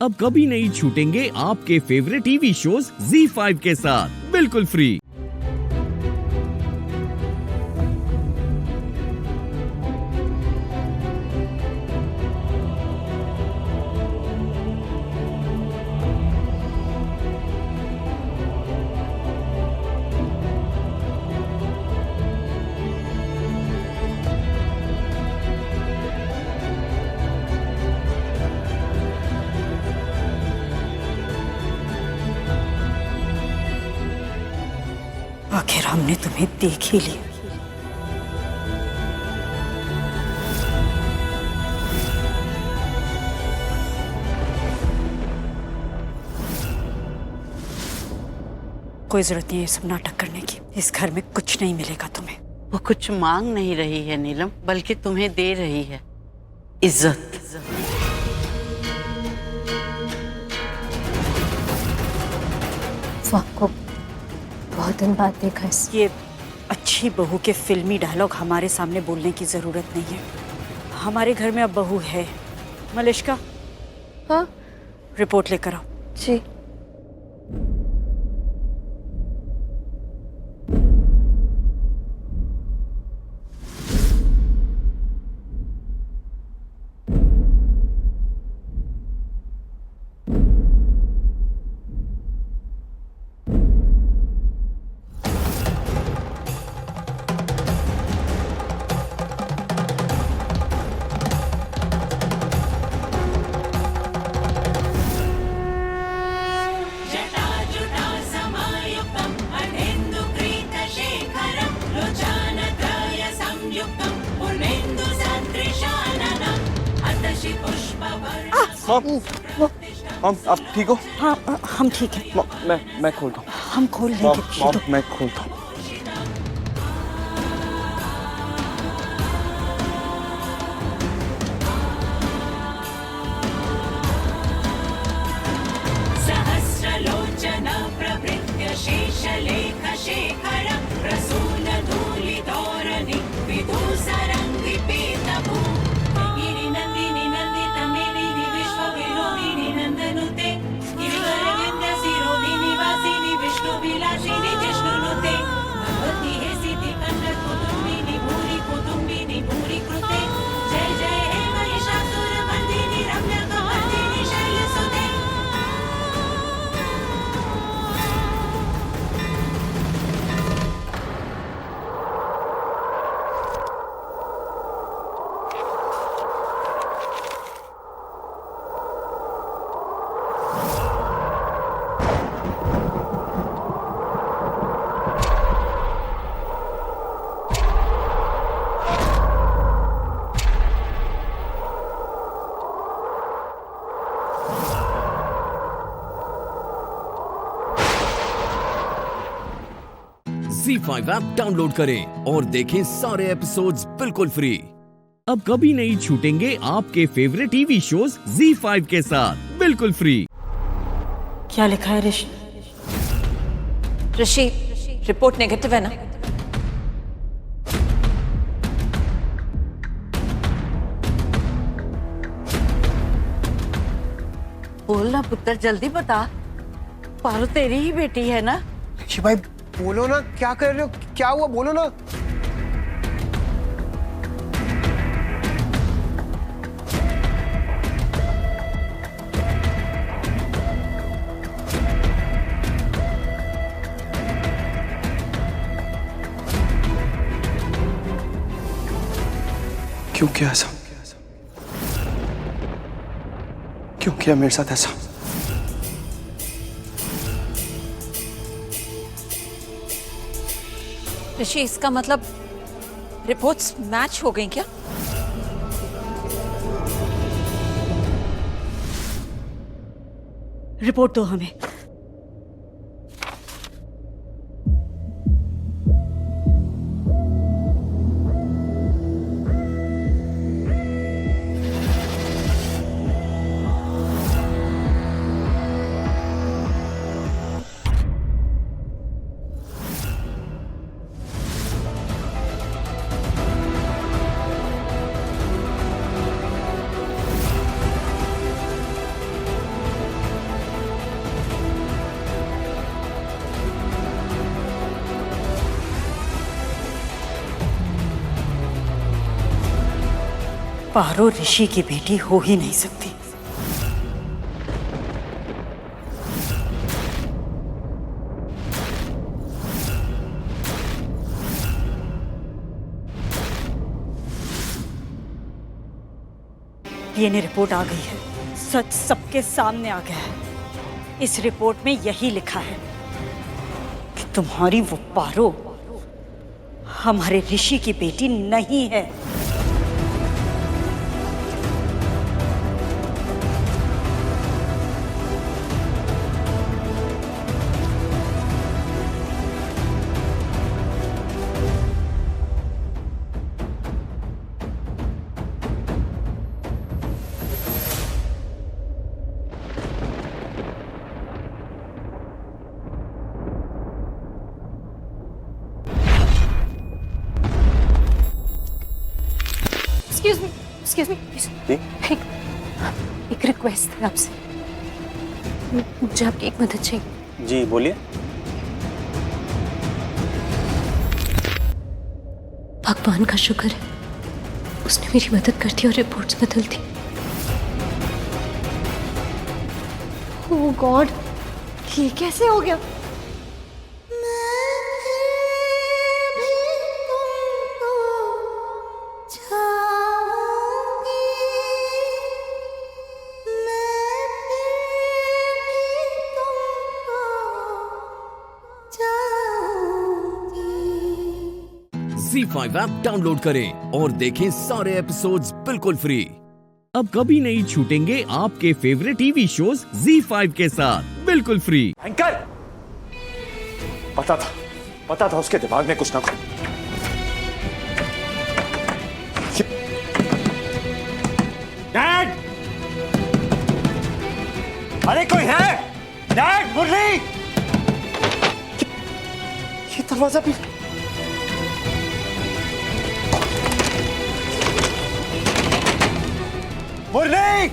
अब कभी नहीं छूटेंगे आपके फेवरेट टीवी शोज ZEE5 के साथ बिल्कुल फ्री। आखिर हमने तुम्हें देख ही लिया। कोई जरूरत नहीं है सब नाटक करने की। इस घर में कुछ नहीं मिलेगा तुम्हें। वो कुछ मांग नहीं रही है नीलम, बल्कि तुम्हें दे रही है इज्जत। वो आपको बहुत दिन बाद देखा है। ये अच्छी बहू के फिल्मी डायलॉग हमारे सामने बोलने की जरूरत नहीं है। हमारे घर में अब बहू है। मलिश्का, हाँ रिपोर्ट लेकर आओ। जी। मॉम आप ठीक हो? हाँ हम ठीक है। मैं खोलता हूँ। हम खोल लेंगे। मॉम मैं खोलता हूँ। सहस्रलोचन प्रभृत्य शेषलेख शेखर प्रसून धूलिधौरनि विदूसरङ्गि पीतभू गिरिनन्दिनि नन्दितमेदिनि विश्वविनोदिनि नन्दनुते गिरिवरविन्द्य शिरोधिनि वासिनि विष्णुविलासिनि जिष्णुनुते भगवती हे सिद्धिकन्द कुटुम्बिनि भूरि कृते जय जय हे महिषासुरमर्दिनि रम्यकमर्दिनि शैलसुते। ZEE5 ऐप डाउनलोड करें और देखें सारे एपिसोड्स बिल्कुल फ्री। अब कभी नहीं छूटेंगे आपके फेवरेट टीवी शोज ZEE5 के साथ बिल्कुल फ्री। क्या लिखा है ऋषि? ऋषि, रिपोर्ट नेगेटिव है ना? बोलना पुत्र, जल्दी बता। पारो तेरी ही बेटी है ना? ऋषि भाई बोलो ना, क्या कर रहे हो? क्या हुआ बोलो ना। क्यों किया ऐसा? क्यों किया मेरे साथ ऐसा? ऋषि, इसका मतलब रिपोर्ट्स मैच हो गई क्या? रिपोर्ट दो हमें। पारो ऋषि की बेटी हो ही नहीं सकती। डीएनए रिपोर्ट आ गई है, सच सबके सामने आ गया है। इस रिपोर्ट में यही लिखा है कि तुम्हारी वो पारो हमारे ऋषि की बेटी नहीं है। एक्सक्यूज मी एक रिक्वेस्ट है आपसे, मुझे आपकी एक मदद चाहिए। जी बोलिए। भगवान का शुक्र है, उसने मेरी मदद कर दी और रिपोर्ट्स बदल दी। ओह गॉड, ये कैसे हो गया? ZEE5 ऐप डाउनलोड करें और देखें सारे एपिसोड्स बिल्कुल फ्री। अब कभी नहीं छूटेंगे आपके फेवरेट टीवी शोज ZEE5 के साथ बिल्कुल फ्री। एंकर, पता था उसके दिमाग में कुछ ना कुछ। डैड, अरे कोई है? डैड, मुरली, ये दरवाजा भी। मुरली,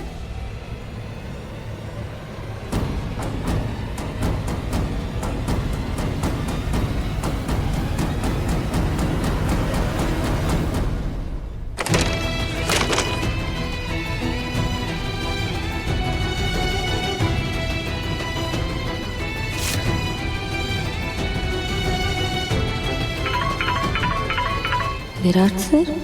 विराट सर,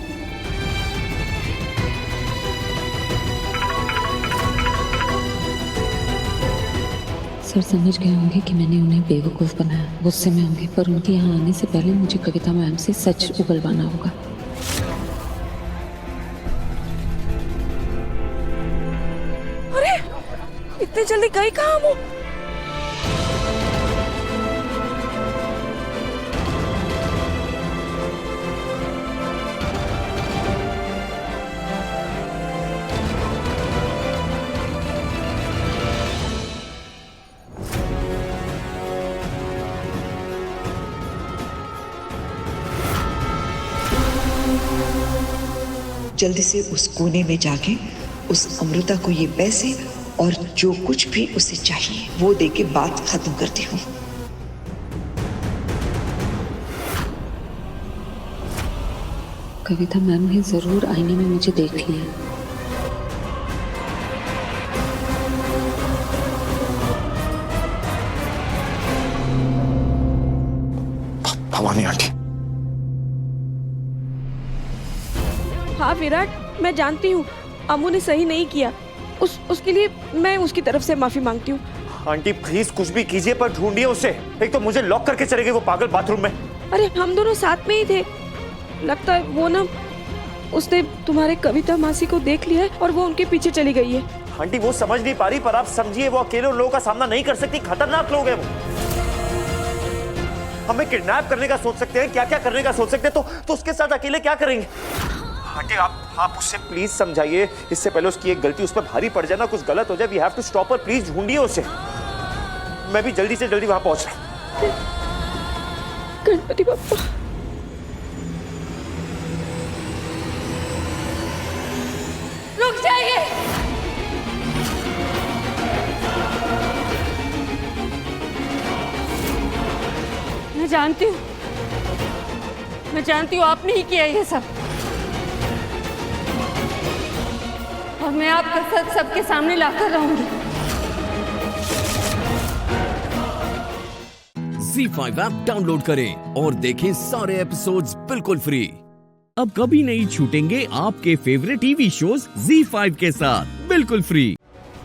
सर समझ गए होंगे कि मैंने उन्हें बेवकूफ बनाया, गुस्से में होंगे, पर उनके यहाँ आने से पहले मुझे कविता मैम से सच उगलवाना होगा। अरे इतने जल्दी गई कहाँ वो? जल्दी से उस कोने में जाके उस अमृता को ये पैसे और जो कुछ भी उसे चाहिए वो दे के बात खत्म करती हूँ। कविता मैम ने जरूर आईने में मुझे देख लिया। भवानी आंटी, हाँ विराट, मैं जानती हूँ अमू ने सही नहीं किया। उसके लिए मैं उसकी तरफ से माफी मांगती हूँ। आंटी प्लीज कुछ भी कीजिए पर ढूंढिए उसे। एक तो मुझे लॉक करके चले गए वो पागल बाथरूम में। अरे हम दोनों साथ में ही थे, लगता है वो ना उसने तुम्हारे कविता मासी को देख लिया है और वो उनके पीछे चली गई है। आंटी वो समझ नहीं पा रही, पर आप समझिए वो अकेले उन लोगों का सामना नहीं कर सकती, खतरनाक लोग हैं वो। हमें किडनैप करने का सोच सकते हैं, क्या क्या करने का सोच सकते हैं, तो उसके साथ अकेले क्या करेंगे? आंटी आप उससे प्लीज समझाइए, इससे पहले उसकी एक गलती उस पर भारी पड़ जाए ना, कुछ गलत हो जाए। We have to stop her, please ढूंढिए उसे। मैं भी जल्दी से जल्दी वहां पहुंच रहा हूं। गणपति बप्पा। रुक जाइए। मैं जानती हूँ आपने ही किया ये सब। और मैं आपका सच सबके सामने लाकर रहूंगी। ZEE5 ऐप डाउनलोड करें और देखें सारे एपिसोड्स बिल्कुल फ्री। अब कभी नहीं छूटेंगे आपके फेवरेट टीवी शोज ZEE5 के साथ बिल्कुल फ्री।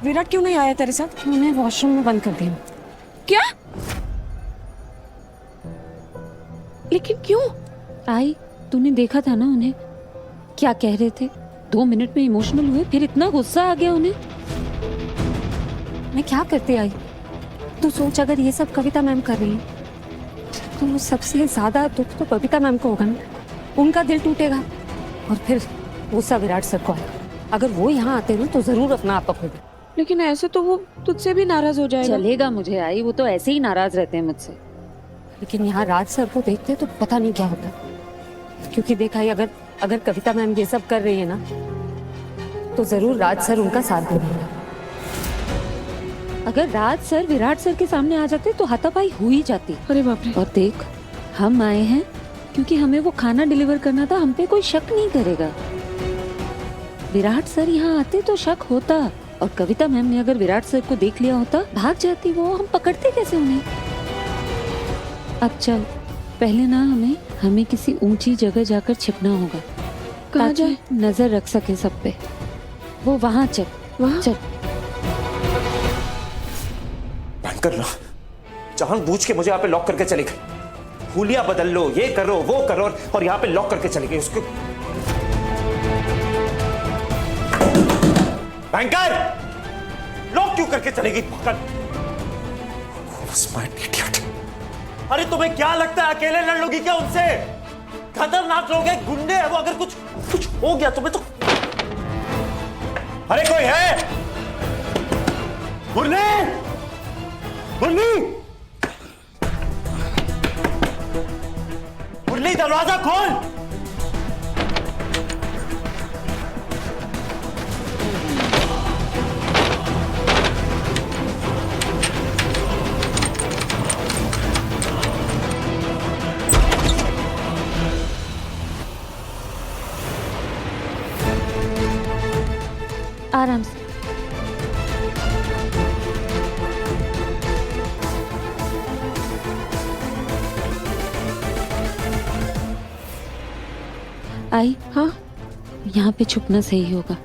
विराट क्यों नहीं आया तेरे साथ? उन्हें वॉशरूम में बंद कर दिया। क्या? लेकिन क्यों? आई, तूने देखा था ना उन्हें क्या कह रहे थे? 2 मिनट में इमोशनल हुए, फिर इतना गुस्सा आ गया उन्हें। मैं क्या करती आई? तू सोच, अगर ये सब कविता मैम कर रही है तो सबसे ज्यादा दुख तो कविता मैम को होगा ना। उनका दिल टूटेगा और फिर गुस्सा विराट सर को आएगा। अगर वो यहाँ आते ना तो जरूर अपना आप पकड़ेगा। लेकिन ऐसे तो वो तुझसे भी नाराज हो जाएगा। चलेगा मुझे आई, वो तो ऐसे ही नाराज रहते हैं मुझसे। लेकिन यहाँ राज सर को देखते तो पता नहीं क्या होता। क्योंकि देखा ही, अगर कविता मैम ये सब कर रही है ना तो जरूर राज सर उनका साथ देंगे। अगर राज सर विराट सर के सामने आ जाते तो हाथापाई हो ही जाती। अरे बाप रे। और देख, हम आए हैं क्योंकि हमें वो खाना डिलीवर करना था, हम पे कोई शक नहीं करेगा। विराट सर यहाँ आते तो शक होता, और कविता मैम ने अगर विराट सर को देख लिया होता भाग जाती वो। हम पकड़ते कैसे उन्हें? अब चल, पहले ना हमें किसी ऊंची जगह जाकर छिपना होगा। कहाँ ताकि जाए? नजर रख सके सब पे। वो वहाँ चल, वहाँ? चल। कर लो, जानबूझ के मुझे यहाँ पे लॉक करके चले गए। हुलिया बदल लो, ये करो वो करो, और यहाँ पे लॉक करके चले गए उसको। बैंकर, लॉक क्यों करके चले गई? Smart idiot. अरे तुम्हें क्या लगता है अकेले लड़ लोगी क्या उनसे? खतरनाक लोग हैं, गुंडे हैं वो। अगर कुछ हो गया तुम्हें तो। अरे कोई है? मुरली, मुरली, मुरली, दरवाजा खोल। आराम से। आई, हाँ? यहाँ पे छुपना सही होगा।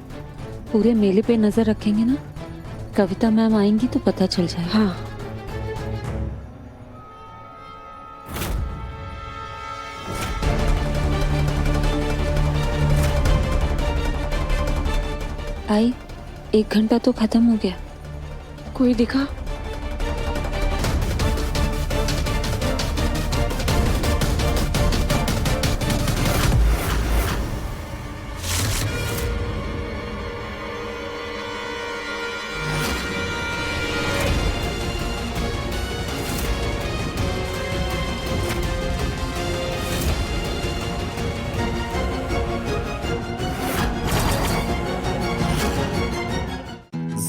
पूरे मेले पे नजर रखेंगे ना, कविता मैम आएंगी तो पता चल जाएगा। हाँ। आई, 1 घंटा तो खत्म हो गया। कोई दिखा?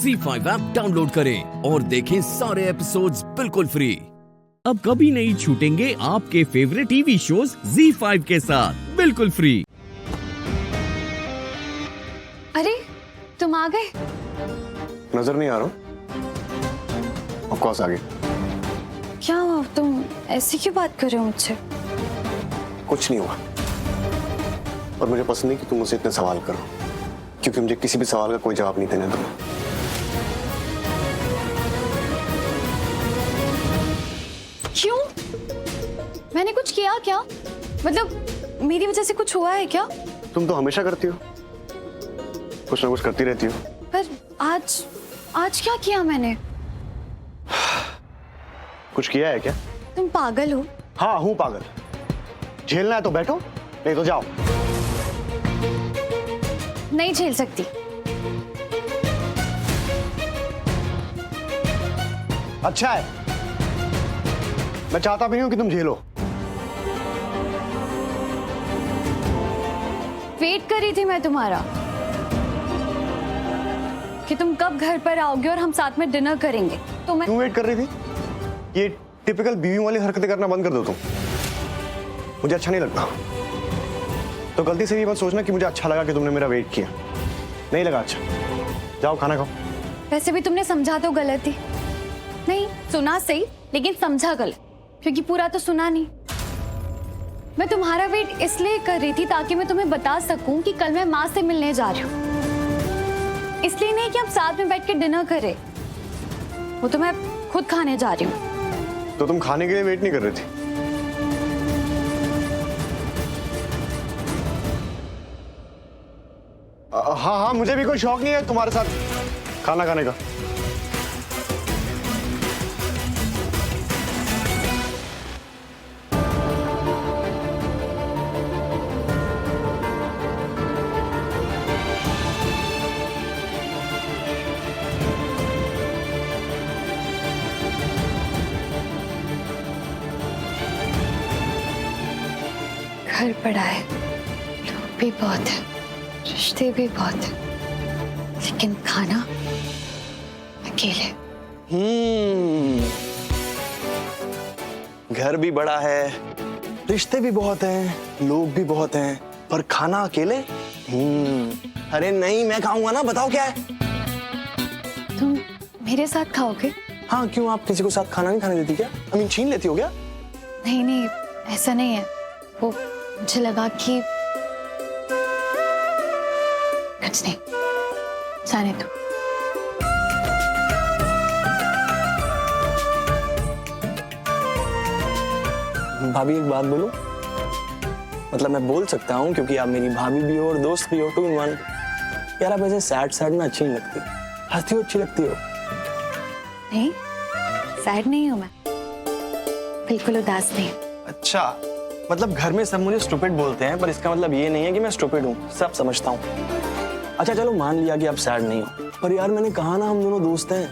ZEE5 ऐप डाउनलोड करें और देखें सारे एपिसोड्स बिल्कुल फ्री। अब कभी नहीं छूटेंगे आपके फेवरेट टीवी शोज ZEE5 के साथ बिल्कुल फ्री। अरे तुम आ गए? नजर नहीं आ रहा हूँ। ऑफ कोर्स आ गए। क्या हुआ? तुम ऐसे क्यों बात कर रहे हो मुझसे? कुछ नहीं हुआ, और मुझे पसंद नहीं कि तुम मुझसे इतने सवाल करो, क्योंकि मुझे किसी भी सवाल का कोई जवाब नहीं देना तुम्हें। क्यों? मैंने कुछ किया क्या? मतलब मेरी वजह से कुछ हुआ है क्या? तुम तो हमेशा करती हो, कुछ ना कुछ करती रहती हो। पर आज क्या किया मैंने? कुछ किया है क्या? तुम पागल हो? हाँ हूँ पागल। झेलना है तो बैठो, नहीं तो जाओ। नहीं झेल सकती। अच्छा है, मैं चाहता भी नहीं हूं कि तुम झेलो। वेट कर रही थी मैं तुम्हारा, कि तुम कब घर पर आओगे और हम साथ में डिनर करेंगे। तो मैं क्यों वेट कर रही थी? ये टिपिकल बीवी वाली हरकतें करना बंद कर दो तुम, मुझे अच्छा नहीं लगता। तो गलती से भी मत सोचना कि मुझे अच्छा लगा कि तुमने मेरा वेट किया। नहीं लगा अच्छा। जाओ खाना खाओ। वैसे भी तुमने समझा तो गलत ही। नहीं, सुना सही लेकिन समझा गलत, क्योंकि पूरा तो सुना नहीं। मैं तुम्हारा वेट इसलिए कर रही थी ताकि मैं तुम्हें बता सकूं कि कल मैं माँ से मिलने जा रही हूँ। इसलिए नहीं कि हम साथ में बैठ के डिनर करें, वो तो मैं खुद खाने जा रही हूँ। तो तुम खाने के लिए वेट नहीं कर रही थी? हाँ हाँ, मुझे भी कोई शौक नहीं है तुम्हारे साथ खाना खाने का। घर पड़ा है, लोग भी बहुत है, रिश्ते भी बहुत है, लेकिन खाना अकेले। घर भी बड़ा है, रिश्ते भी बहुत हैं, लोग भी बहुत हैं, पर खाना अकेले? अरे नहीं, मैं खाऊंगा ना। बताओ क्या है? तुम मेरे साथ खाओगे? हाँ, क्यों? आप किसी को साथ खाना नहीं खाने देती क्या? छीन लेती हो क्या? नहीं नहीं, ऐसा नहीं है। वो मुझे लगा कि कुछ नहीं, जाने दो। भाभी एक बात बोलूं? मतलब मैं बोल सकता हूँ क्योंकि आप मेरी भाभी भी हो और दोस्त भी हो, 2 in 1। यार आप ऐसे सैड में अच्छी नहीं लगती, हंसती हो अच्छी लगती हो। नहीं, सैड नहीं हूं मैं, बिल्कुल उदास नहीं। अच्छा, मतलब घर में सब मुझे स्टूपिड बोलते हैं, पर इसका मतलब ये नहीं है कि मैं स्टूपिड हूँ, सब समझता हूँ। अच्छा चलो, मान लिया कि आप सैड नहीं हो, पर यार मैंने कहा ना हम दोनों दोस्त हैं,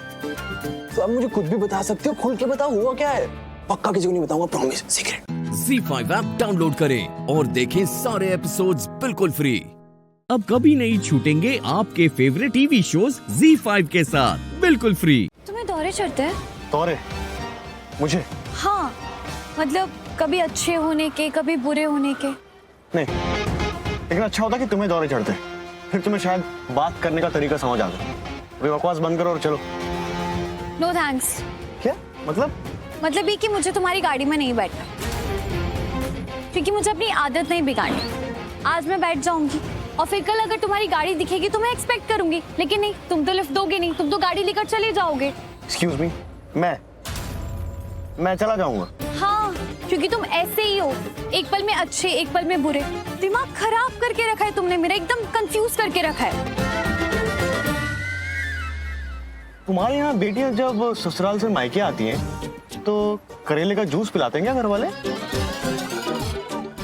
तो आप मुझे खुद भी बता सकते हो, खुल के बताओ हुआ क्या है। पक्का किसी को नहीं बताऊंगा, promise, secret. ZEE5 app download करें और देखें सारे एपिसोड्स बिल्कुल फ्री। अब कभी नहीं छूटेंगे आपके फेवरेट टीवी शोज ZEE5 के साथ बिल्कुल फ्री। तुम्हें दौरे चढ़ते हैं? दौरे? मुझे? हाँ, मतलब कभी अच्छे होने के, कभी बुरे होने के। नहीं, लेकिन अच्छा होता कि तुम्हें दौरे चढ़ते, फिर तुम्हें शायद बात करने का तरीका समझ आ जाए। अभी बकवास बंद करो और चलो। No thanks. क्या मतलब? मतलब ये कि मुझे तुम्हारी गाड़ी में नहीं बैठना, क्योंकि मुझे अपनी आदत नहीं बिगाड़नी। आज मैं बैठ जाऊंगी और फिर कल अगर तुम्हारी गाड़ी दिखेगी तो मैं एक्सपेक्ट करूंगी, लेकिन नहीं, तुम तो लिफ्ट दोगे नहीं, तुम तो गाड़ी लेकर चले जाओगे। एक्सक्यूज मी, मैं चला जाऊंगा। हाँ, क्योंकि तुम ऐसे ही हो, एक पल में अच्छे, एक पल में बुरे। दिमाग खराब करके रखा है तुमने, मेरा एकदम कंफ्यूज करके रखा है। तुम्हारे यहाँ बेटियां जब ससुराल से मायके आती हैं तो करेले का जूस पिलाते हैं क्या घर वाले?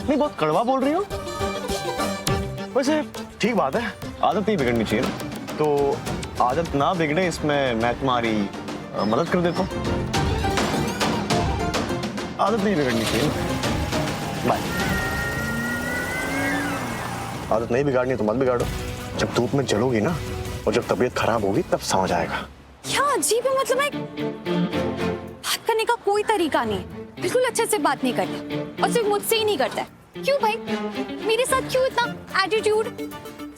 नहीं, बहुत कड़वा बोल रही हो। वैसे ठीक बात है, आदत नहीं बिगड़नी चाहिए ना। तो आदत ना बिगड़े इसमें मैं तुम्हारी मदद कर देता हूँ। आदत नहीं बिगड़नी चाहिए। बाय। आदत नहीं बिगाड़नी तो मत बिगाड़ो। जब धूप में जलोगी ना और जब तबीयत खराब होगी तब समझ आएगा। क्या अजीब है, मतलब मैं बात करने का कोई तरीका नहीं, बिल्कुल अच्छे से बात नहीं करता, और सिर्फ मुझसे ही नहीं करता है। क्यों भाई, मेरे साथ क्यों इतना एटीट्यूड?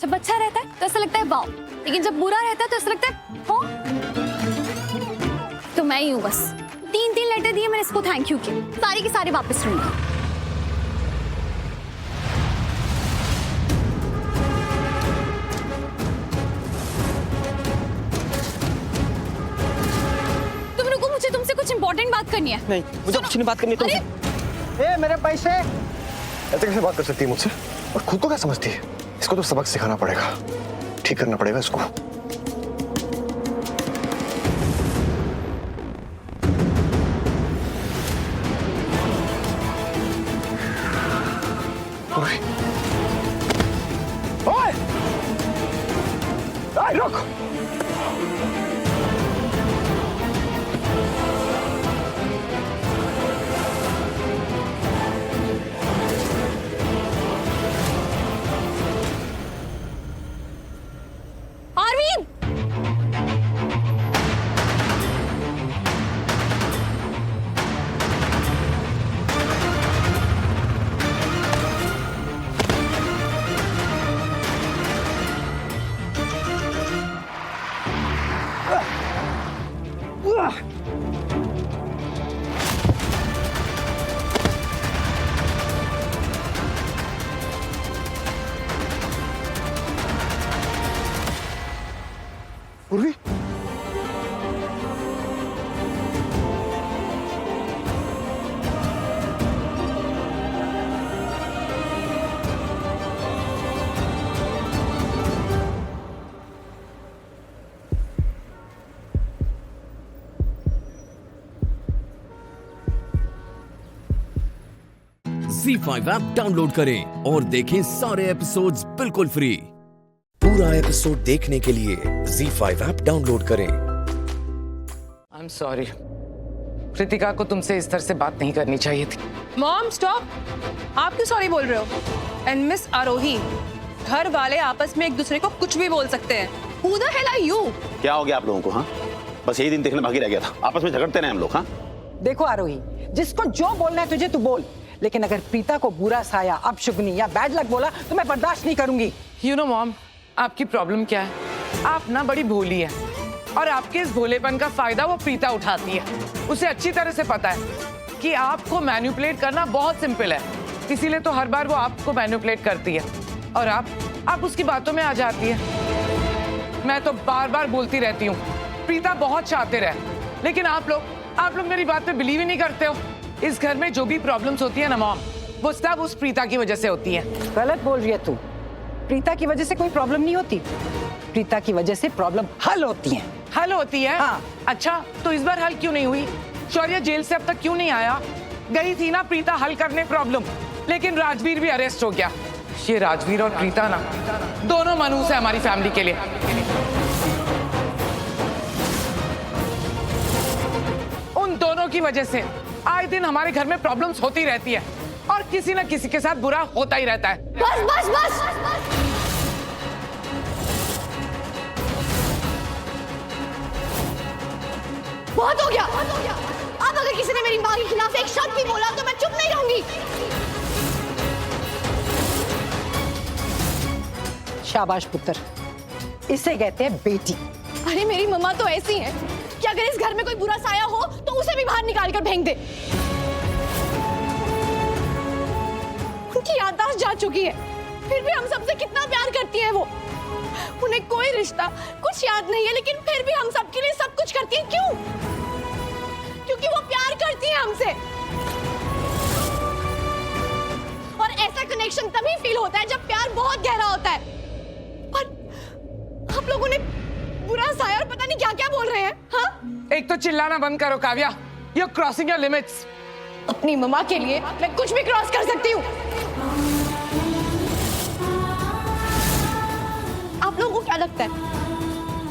जब अच्छा रहता है तो ऐसा लगता है वाओ, लेकिन जब बुरा रहता है तो ऐसा लगता है हो। तो मैं ही हूँ बस। 3 लेटर दिए मैंने इसको थैंक यू के, सारे के सारे वापस लूंगी। तुम रुको, मुझे तुमसे कुछ इंपॉर्टेंट बात करनी है। नहीं, मुझे कुछ नहीं बात करनी तुमसे। ए, मेरे पैसे! ऐसे कैसे बात कर सकती है मुझसे? और खुद को क्या समझती है? इसको तो सबक सिखाना पड़ेगा, ठीक करना पड़ेगा इसको। ओए! ओए! आई, रुक! आरवी! पूर्वी, Z5 ऐप डाउनलोड करें और देखें सारे एपिसोड्स बिल्कुल फ्री। पूरा एपिसोड देखने के लिए Z5 ऐप डाउनलोड करें। आई एम सॉरी, कृतिका को तुमसे इस तरह से बात नहीं करनी चाहिए थी। मॉम स्टॉप, आप क्यों सॉरी बोल रहे हो? एंड मिस आरोही, घर वाले आपस में एक दूसरे को कुछ भी बोल सकते हैं। Who the hell are you? क्या हो गया आप लोगों को? हाँ, बस यही दिन देखने बाकी रह गया था, आपस में झगड़ते रहे हम लोग। हाँ, देखो आरोही, जिसको जो बोलना है तुझे तू बोल, लेकिन अगर प्रीता को बुरा साया, अपशुगनी या बैड लक बोला तो मैं बर्दाश्त नहीं करूंगी। यू नो मॉम, आपकी प्रॉब्लम क्या है? आप ना बड़ी भोली है और आपके इस भोलेपन का फायदा वो प्रीता उठाती है। उसे अच्छी तरह से पता है कि आपको मैनिपुलेट करना बहुत सिंपल है, इसीलिए तो हर बार वो आपको मैनिपुलेट करती है और आप उसकी बातों में आ जाती है। मैं तो बार बार बोलती रहती हूँ प्रीता बहुत शातिर है, लेकिन आप लोग मेरी बात पे बिलीव ही नहीं करते हो। इस घर में जो भी प्रॉब्लम्स होती है ना मॉम, वो सब उस प्रीता की वजह से होती है। गलत बोल रही है तू। प्रीता की वजह से कोई प्रॉब्लम नहीं होती, प्रीता की वजह से प्रॉब्लम हल होती है। हल होती है? हाँ। अच्छा, तो इस बार हल क्यों नहीं हुई? शौर्य जेल से अब तक क्यों नहीं आया? गई थी ना प्रीता हल करने प्रॉब्लम, लेकिन राजवीर भी अरेस्ट हो गया। ये राजवीर और प्रीता ना दोनों मनहूस है हमारी फैमिली के लिए। उन दोनों की वजह से आए दिन हमारे घर में प्रॉब्लम्स होती रहती है और किसी न किसी के साथ बुरा होता ही रहता है। बस बस बस, बहुत हो गया। अब अगर किसी ने मेरी माँ के खिलाफ एक शब्द भी बोला तो मैं चुप नहीं रहूंगी। शाबाश पुत्र, इसे कहते हैं बेटी। अरे मेरी मम्मा तो ऐसी है कि अगर इस घर में कोई बुरा साया हो तो उसे भी बाहर निकाल कर फेंक दे। उनकी याददाश्त जा चुकी है, फिर भी हम सबसे कितना प्यार करती है वो। उन्हें कोई रिश्ता कुछ याद नहीं है, लेकिन फिर भी हम सबके लिए सब कुछ करती है। क्यों? क्योंकि वो प्यार करती है हमसे। और ऐसा कनेक्शन तभी फील होता है जब प्यार बहुत गहरा होता है। और आप लोगों ने बुरा साया और पता नहीं क्या क्या बोल रहे हैं। हाँ, एक तो चिल्लाना बंद करो Kavya, you are crossing your limits. अपनी मम्मा के लिए मैं कुछ भी क्रॉस कर सकती हूँ। आप लोगों को क्या लगता है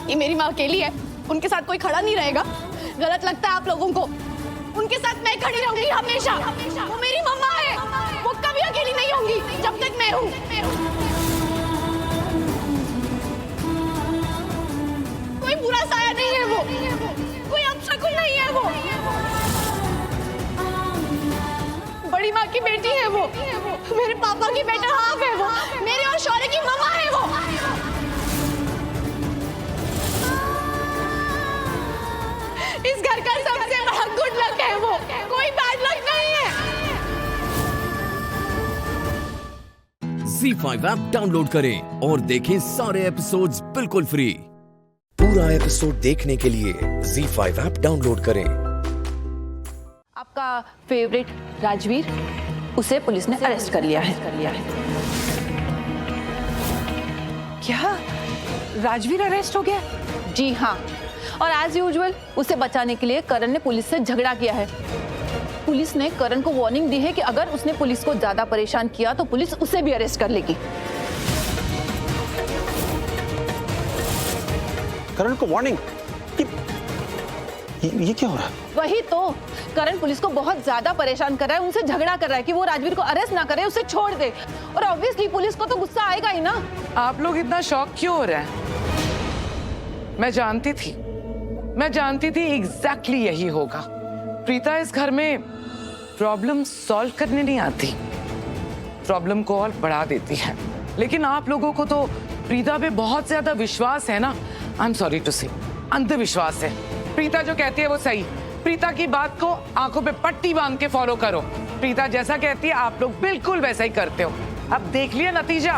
ये मेरी माँ अकेली है, उनके साथ कोई खड़ा नहीं रहेगा? गलत लगता है आप लोगों को। उनके साथ मैं खड़ी रहूंगी हमेशा। वो मेरी मम्मा है, वो कभी अकेली नहीं होंगी जब तक मैं हूँ। कोई बुरा साया नहीं है वो, कोई अपशकुन नहीं है वो। बड़ी माँ की बेटी है वो, मेरे पापा की बेटा हाफ है वो, मेरे और शौर्य की मम्मा है वो। इस घर का सबसे बड़ा गुड लक है वो, कोई बैड लक नहीं है। Z5 ऐप डाउनलोड करें और देखें सारे एपिसोड्स बिल्कुल फ्री। पूरा एपिसोड देखने के लिए Z5 ऐप डाउनलोड करें। आपका फेवरेट राजवीर, उसे पुलिस ने अरेस्ट कर लिया है। क्या राजवीर अरेस्ट हो गया? जी हाँ, और एज यूजुअल उसे बचाने के लिए करण ने पुलिस से झगड़ा किया है। पुलिस ने करण को वार्निंग दी है कि अगर उसने पुलिस को ज्यादा परेशान किया तो पुलिस उसे भी अरेस्ट कर लेगी। करण को वार्निंग? ये क्या हो रहा है? वही तो, करण पुलिस को बहुत ज्यादा परेशान कर रहा है, उनसे झगड़ा कर रहा है कि वो राजवीर को अरेस्ट ना करे, उसे छोड़ दे। और ऑब्वियसली पुलिस को तो गुस्सा आएगा ही ना। आप लोग इतना शॉक क्यों हो रहे हैं? मैं जानती थी एग्जैक्टली यही होगा। प्रीता इस घर में प्रॉब्लम सॉल्व करने नहीं आती, प्रॉब्लम को और बढ़ा देती है। लेकिन आप लोगों को तो प्रीता पे बहुत ज्यादा विश्वास है ना। आई एम सॉरी टू से, अंधविश्वास है। प्रीता जो कहती है वो सही। प्रीता की बात को आंखों पे पट्टी बांध के फॉलो करो। प्रीता जैसा कहती है आप लोग बिल्कुल वैसा ही करते हो। अब देख लिया नतीजा।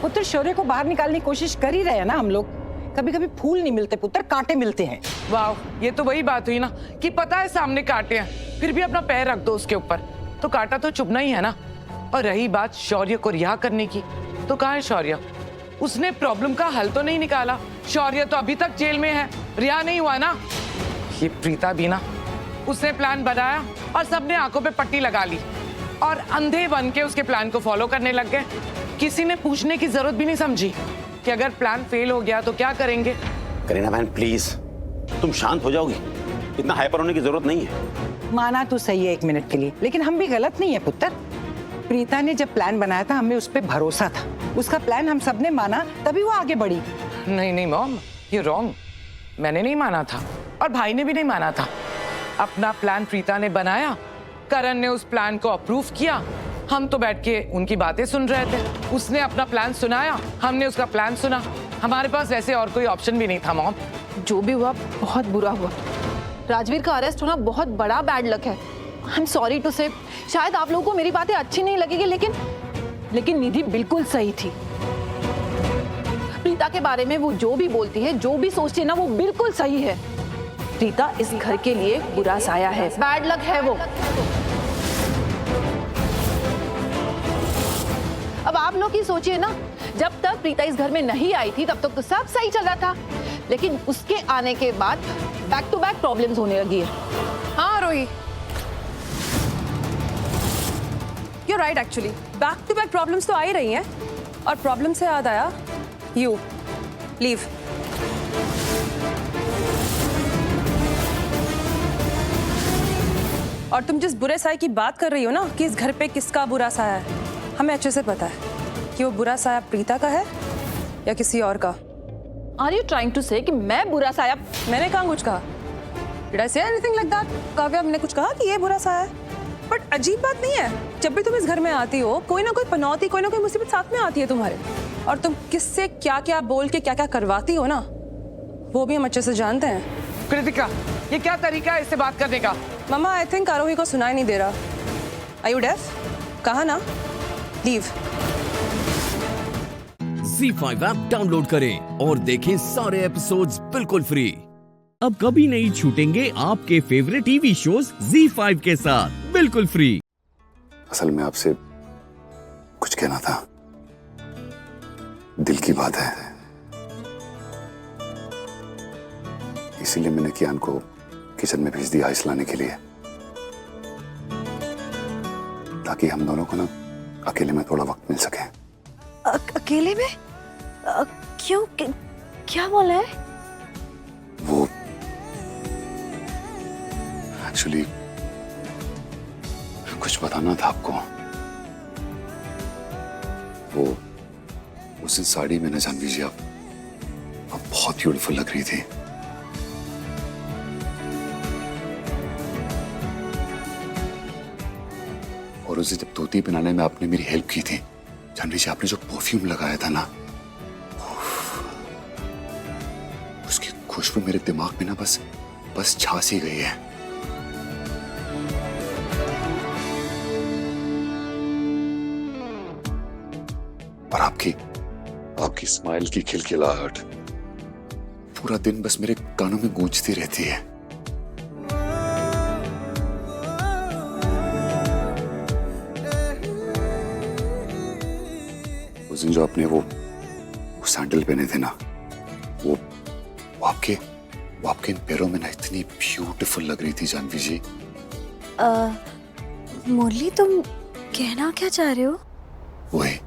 पुत्र शौर्य को बाहर निकालने की कोशिश कर ही रहे हैं ना हम लोग। कभी कभी फूल नहीं मिलते पुत्र, कांटे मिलते हैं। वाह, ये तो वही बात हुई ना कि पता है सामने कांटे हैं, फिर भी अपना पैर रख दो उसके ऊपर, तो कांटा तो चुभना ही है ना। और रही बात शौर्य को रिहा करने की, तो कहाँ है शौर्य? उसने प्रॉब्लम का हल तो नहीं निकाला। शौर्य तो अभी तक जेल में है, रिहा नहीं हुआ ना। ये प्रीता भी ना, उसने प्लान बनाया और सबने आंखों पे पट्टी लगा ली और अंधे बन के उसके प्लान को फॉलो करने लग गए। किसी ने पूछने की जरूरत भी नहीं समझी कि अगर प्लान फेल हो गया तो क्या करेंगे। करीना बहन प्लीज, तुम शांत हो जाओगी, इतना हाइपर होने की जरूरत नहीं है। माना तो सही है 1 मिनट के लिए, लेकिन हम भी गलत नहीं है पुत्र। प्रीता ने जब प्लान बनाया था हमें उस पर भरोसा था, उसका प्लान हम सबने माना, तभी वो आगे बढ़ी। नहीं नहीं मॉम, ये रॉन्ग। मैंने नहीं माना था और भाई ने भी नहीं माना था। अपना प्लान प्रीता ने बनाया, करण ने उस प्लान को अप्रूव किया, हम तो बैठ के उनकी बातें सुन रहे थे। उसने अपना प्लान सुनाया, हमने उसका प्लान सुना। हमारे पास वैसे और कोई ऑप्शन भी नहीं था मॉम। जो भी हुआ बहुत बुरा हुआ। राजवीर का अरेस्ट होना बहुत बड़ा बैड लक है। आई एम सॉरी टू से, शायद आप लोगों को मेरी बातें अच्छी नहीं लगेगी, लेकिन निधि बिल्कुल सही थी। प्रीता के बारे में वो जो भी बोलती है, जो भी सोचती है ना, वो बिल्कुल सही है। प्रीता इस घर के लिए बुरा साया है, बैड लक है वो। अब आप लोग ही सोचिए ना, जब तक प्रीता इस घर में नहीं आई थी तब तक तो सब सही चल रहा था, लेकिन उसके आने के बाद बैक टू बैक प्रॉब्लम्स होने लगी है। हाँ रोही, you're right actually, back to back problems तो आ ही रही हैं। और प्रॉब्लम से याद आया, यू लीव। और तुम जिस बुरे साए की बात कर रही हो ना कि इस घर पे किसका बुरा साया है, हमें अच्छे से पता है कि वो बुरा साया प्रीता का है या किसी और का। Are you trying to say कि मैं बुरा साया? मैंने कहाँ कुछ कहा? Did I say anything like that? Kavya, हमने कुछ कहा कि ये बुरा साया है? बट अजीब बात नहीं है, जब भी तुम इस घर में आती हो कोई ना कोई पनौती, कोई ना कोई मुसीबत साथ में आती है तुम्हारे, और तुम किससे क्या क्या बोल के क्या क्या करवाती हो ना, वो भी हम अच्छे से जानते हैं। कृतिका, ये क्या तरीका है इससे बात करने का? मम्मा, आई थिंक आरोही को सुनाई नहीं दे रहा। Are you deaf? कहा ना, लीव। ZEE5 ऐप डाउनलोड करें और देखें सारे एपिसोड्स बिल्कुल फ्री। अब कभी नहीं छूटेंगे आपके फेवरेट टीवी शोज ZEE5 के साथ बिल्कुल फ्री। असल में आपसे कुछ कहना था, दिल की बात है, इसीलिए मैंने कियान को किचन में भेज दिया आइस लाने के लिए, ताकि हम दोनों को ना अकेले में थोड़ा वक्त मिल सके। अकेले में? क्यों? क्या बोला है? वो एक्चुअली कुछ बताना था आपको। वो उस दिन साड़ी में ना जानवी जी, आप बहुत ब्यूटीफुल लग रही थी। और उसे जब धोती बनाने में आपने मेरी हेल्प की थी, जानवी जी, आपने जो परफ्यूम लगाया था ना, उसकी खुशबू मेरे दिमाग में ना बस छा सी गई है। और आपकी स्माइल की खिलखिलाहट पूरा दिन बस मेरे कानों में गूंजती रहती है। उस दिन जो आपने वो सैंडल पहने थे ना, वो आपके इन पैरों में ना इतनी ब्यूटीफुल लग रही थी जानवी जी। मुरली, तुम कहना क्या चाह रहे हो? वही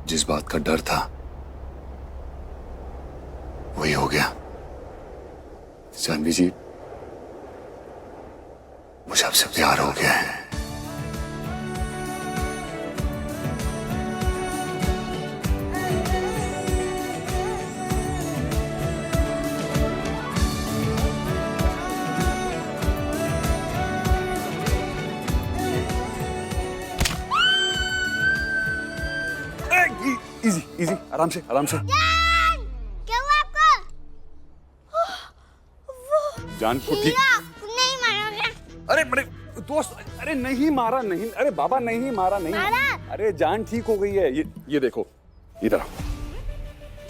जिस बात का डर था वही हो गया। जानवी जी, मुझे आपसे प्यार हो गया है। इजी, आराम से। क्या हुआ आपको? जान को ठीक नहीं मारोगे? अरे बड़े दोस्त, अरे नहीं मारा नहीं, अरे बाबा नहीं मारा नहीं, अरे जान ठीक हो गई है। ये देखो इधर आओ,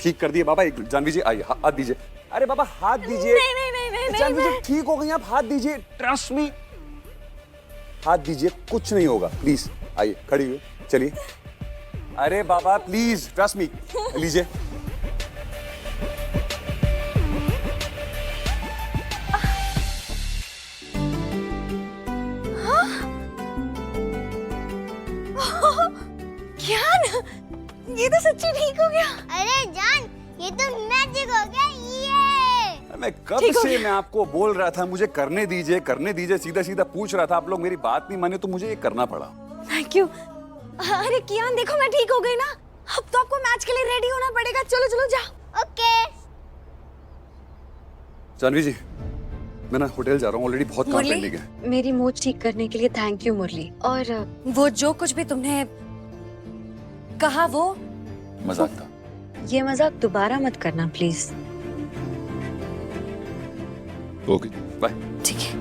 ठीक कर दिए बाबा। एक जानवी जी आइए, हाथ दीजिए। अरे बाबा हाथ दीजिए। नहीं, जानवी जी ठीक हो गई, आप हाथ दीजिए, ट्रस्ट मी, हाथ दीजिए, कुछ नहीं होगा। प्लीज आइए, खड़ी हुई, चलिए। अरे बाबा प्लीज ट्रस्ट मी, लीजिए। ज्ञान, ये तो सच्ची ठीक हो गया। अरे जान, ये तो मैजिक हो गया। ये मैं कब से मैं आपको बोल रहा था मुझे करने दीजिए, करने दीजिए, सीधा सीधा पूछ रहा था, आप लोग मेरी बात नहीं माने तो मुझे ये करना पड़ा। Thank you. अरे कियान देखो मैं ठीक हो गई ना, अब तो आपको मैच के लिए रेडी होना पड़ेगा। चलो चलो जाओ। ओके। जानवी जी मैं ना होटल जा रहा हूँ, ऑलरेडी बहुत काम पेंडिंग है। मेरी मोच ठीक करने के लिए थैंक यू मुरली। और वो जो कुछ भी तुमने कहा वो मजाक था। ये मजाक दोबारा मत करना प्लीज। Okay bye. ठीक है।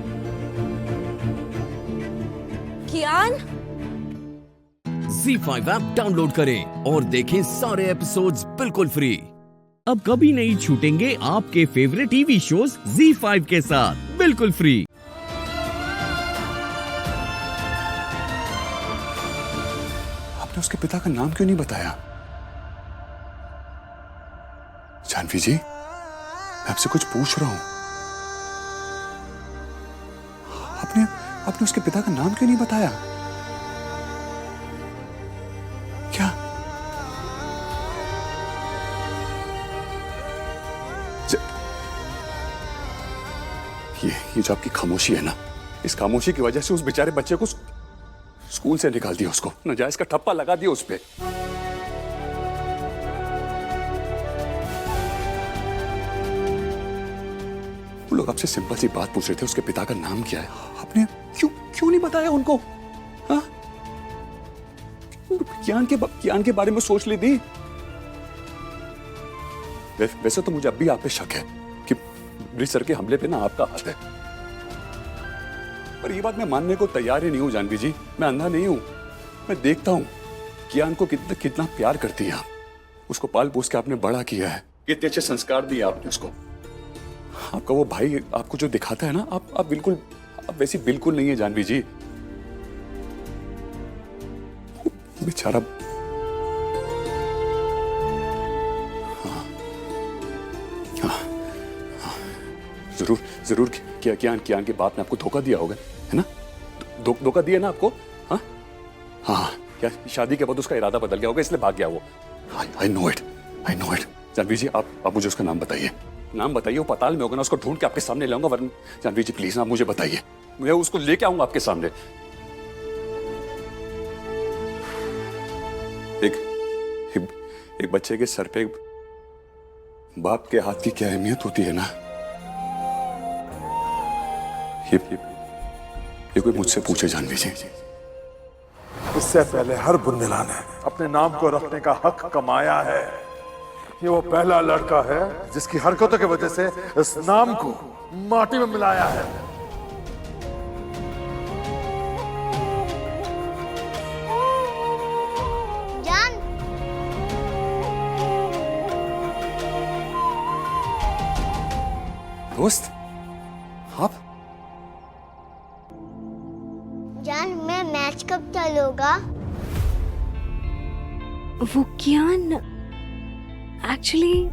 कियान, ZEE5 ऐप डाउनलोड करें और देखें सारे एपिसोड्स बिल्कुल फ्री। अब कभी नहीं छूटेंगे आपके फेवरेट टीवी शोज ZEE5 के साथ बिल्कुल फ्री। आपने उसके पिता का नाम क्यों नहीं बताया? जानवी जी मैं आपसे कुछ पूछ रहा हूं, आपने उसके पिता का नाम क्यों नहीं बताया? क्या ये जो आपकी खामोशी है ना, इस खामोशी की वजह से उस बेचारे बच्चे को स्कूल से निकाल दिया, उसको नाजायज का ठप्पा लगा दिया उस पे। वो लोग आपसे सिंपल सी बात पूछ रहे थे, उसके पिता का नाम क्या है, आपने क्यों नहीं बताया उनको? हाँ? ज्ञान के बारे में सोच ली थी। वैसे तो मुझे अब भी आप पे शक है कि ब्रिज सर के हमले पे ना आपका हाथ है, पर ये बात मैं मानने को तैयार ही नहीं हूं जानवी जी। मैं अंधा नहीं हूं, मैं देखता हूं ज्ञान को कितना प्यार करती है आप, उसको पाल पोस के आपने बड़ा किया है, कितने अच्छे संस्कार दिए आपने उसको। आपका वो भाई आपको जो दिखाता है ना, आप वैसी बिल्कुल नहीं है जानवी जी। बेचारा जरूर क्या ज्ञान की बात में आपको धोखा दिया होगा, है ना? धोखा दिया ना आपको? हाँ क्या शादी के बाद उसका इरादा बदल गया होगा, इसलिए भाग गया वो। I know it. Janvi ji आप मुझे उसका नाम बताइए, वो पताल में होगा ना, उसको ढूंढ के आपके सामने लाऊंगा। वरना जानवी जी प्लीज आप मुझे बताइए, मैं उसको लेके आऊंगा आपके सामने। एक बच्चे के सर पे बाप के हाथ की क्या अहमियत होती है ना, ये कोई मुझसे पूछे जानवी जी। इससे पहले हर बुंदेला ने अपने नाम को रखने का हक कमाया है। ये वो पहला लड़का है जिसकी हरकतों की वजह से इस नाम को माटी में मिलाया है। जान, दोस्त आप? जान मैं मैच कब चालू होगा? वो कियान एक्चुअली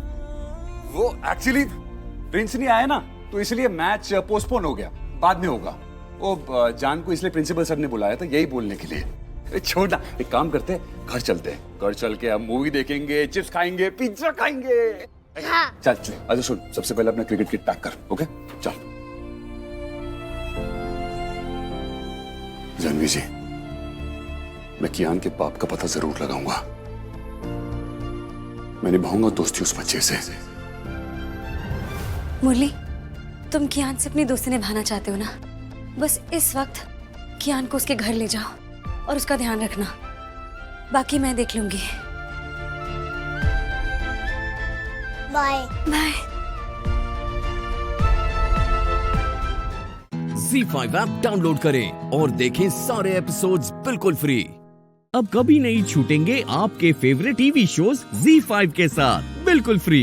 प्रिंस नहीं आया ना, तो इसलिए मैच पोस्टपोन हो गया, बाद में होगा। वो जान को इसलिए प्रिंसिपल सर ने बुलाया था यही बोलने के लिए। छोड़ ना, एक काम करते हैं, घर चलते हैं, घर चल के हम मूवी देखेंगे, चिप्स खाएंगे, पिज्जा खाएंगे। हाँ। चल अच्छा सुन, सबसे पहले अपना क्रिकेट किट पैक कर, ओके? चल जानवी जी मैं कियान के बाप का पता जरूर लगाऊंगा, मैं निभाऊंगा दोस्ती उस बच्चे से। मुरली, तुम कियान से अपनी दोस्ती निभाना चाहते हो ना, बस इस वक्त कियान को उसके घर ले जाओ और उसका ध्यान रखना, बाकी मैं देख लूंगी। Bye. Bye. ZEE5 app download करें और देखें सारे एपिसोड्स बिल्कुल फ्री। अब कभी नहीं छूटेंगे आपके फेवरेट टीवी शोज ZEE5 के साथ बिल्कुल free.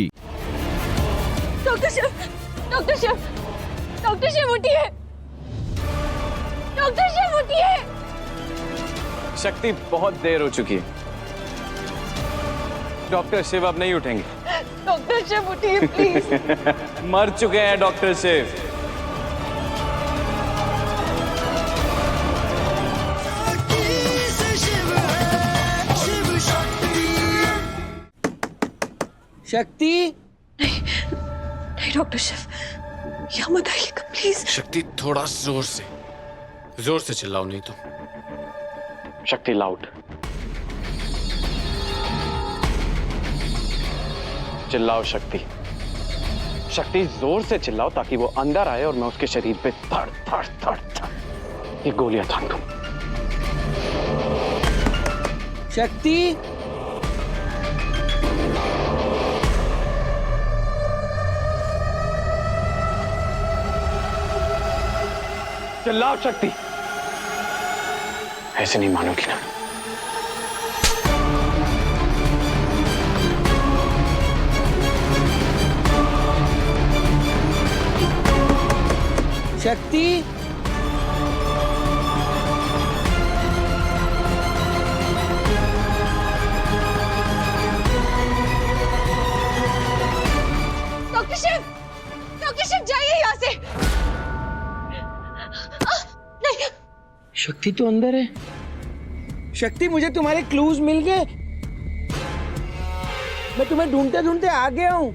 Doctor Shiv, doctor Shiv, doctor Shiv उठिए, डॉक्टर शिव उठिए। शक्ति, बहुत देर हो चुकी है। डॉक्टर शिव अब नहीं उठेंगे। डॉक्टर शिव उठिए प्लीज। मर चुके हैं डॉक्टर शिव। शक्ति, नहीं डॉक्टर शिव, यहाँ मत आइएगा प्लीज। शक्ति, थोड़ा जोर से चिल्लाओ, नहीं तो। शक्ति लाउड, चिल्लाओ शक्ति। शक्ति जोर से चिल्लाओ ताकि वो अंदर आए और मैं उसके शरीर पे थड़ थड़ थड़ थड़ ये गोलियां तान दूं। शक्ति, चिल्लाओ शक्ति। ऐसे नहीं मानोगी ना। शक्ति, डॉक्टर शिव जाइए यहाँ से। नहीं, शक्ति तो अंदर है। शक्ति, मुझे तुम्हारे क्लूज मिल गए। मैं तुम्हें ढूंढते ढूंढते आ गया हूँ।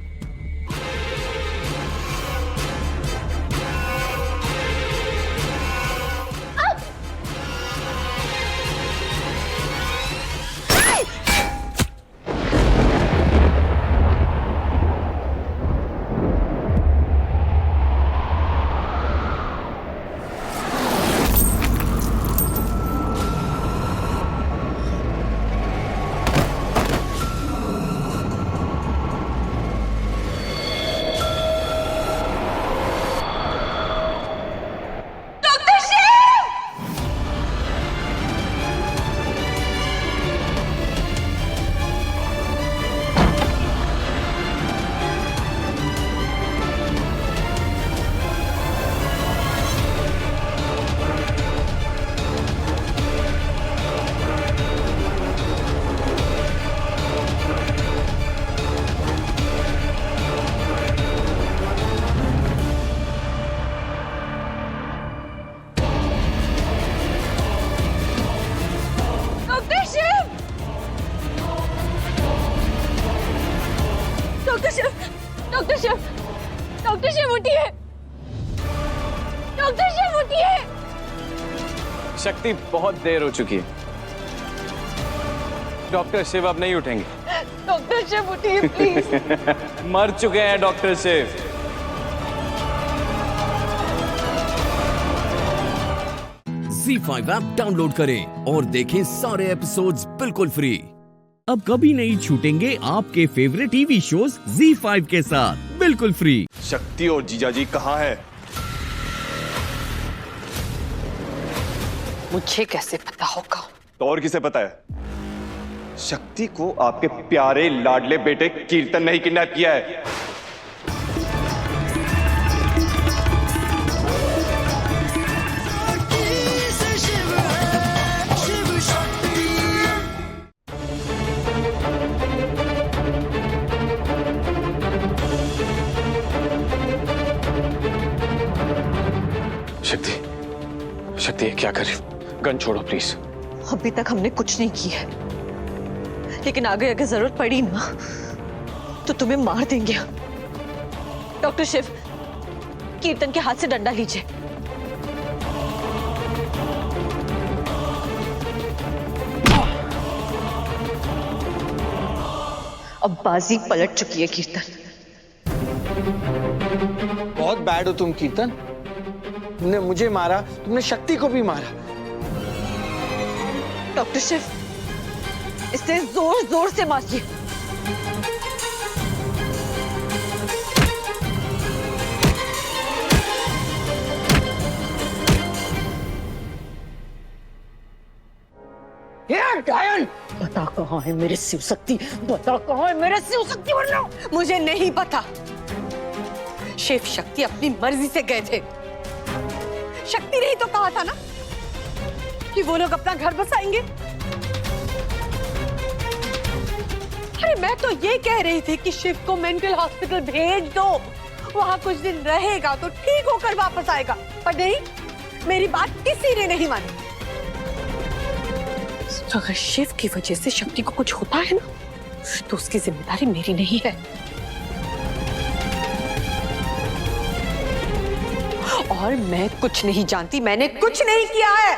डॉक्टर शिव उठिए, डॉक्टर शिव उठिए। शक्ति, बहुत देर हो चुकी है। डॉक्टर शिव अब नहीं उठेंगे। डॉक्टर शिव उठिए प्लीज। मर चुके हैं doctor Shiv. ZEE5 app download करें और देखें सारे एपिसोड्स बिल्कुल फ्री। अब कभी नहीं छूटेंगे आपके फेवरेट टीवी शोज ZEE5 के साथ बिल्कुल फ्री। शक्ति और जीजाजी कहाँ है? मुझे कैसे पता होगा? तो और किसे पता है? शक्ति को आपके प्यारे लाडले बेटे कीर्तन ने ही किडनैप किया है। शक्ति, शक्ति, ये क्या करे? गन छोड़ो प्लीज। अभी तक हमने कुछ नहीं किया है, लेकिन आगे अगर जरूरत पड़ी ना तो तुम्हें मार देंगे। डॉक्टर शिव, कीर्तन के हाथ से डंडा लीजिए। अब बाजी पलट चुकी है कीर्तन। बहुत बैड हो तुम कीर्तन। तुमने मुझे मारा, तुमने शक्ति को भी मारा। डॉक्टर शिव, इसे जोर जोर से मारिए। डायन, बता कहाँ है मेरे शिव शक्ति, बता कहाँ है मेरे शिव शक्ति, वरना मुझे नहीं पता। शिव शक्ति अपनी मर्जी से गए थे। शक्ति ने ही तो कहा था ना कि वो लोग अपना घर बसाएंगे। अरे मैं तो ये कह रही थी कि शिव को मेंटल हॉस्पिटल भेज दो, वहां कुछ दिन रहेगा तो ठीक होकर वापस आएगा। पर नहीं, मेरी बात किसी ने नहीं मानी। तो अगर शिव की वजह से शक्ति को कुछ होता है ना, तो उसकी जिम्मेदारी मेरी नहीं है। और मैं कुछ नहीं जानती, मैंने कुछ नहीं किया है।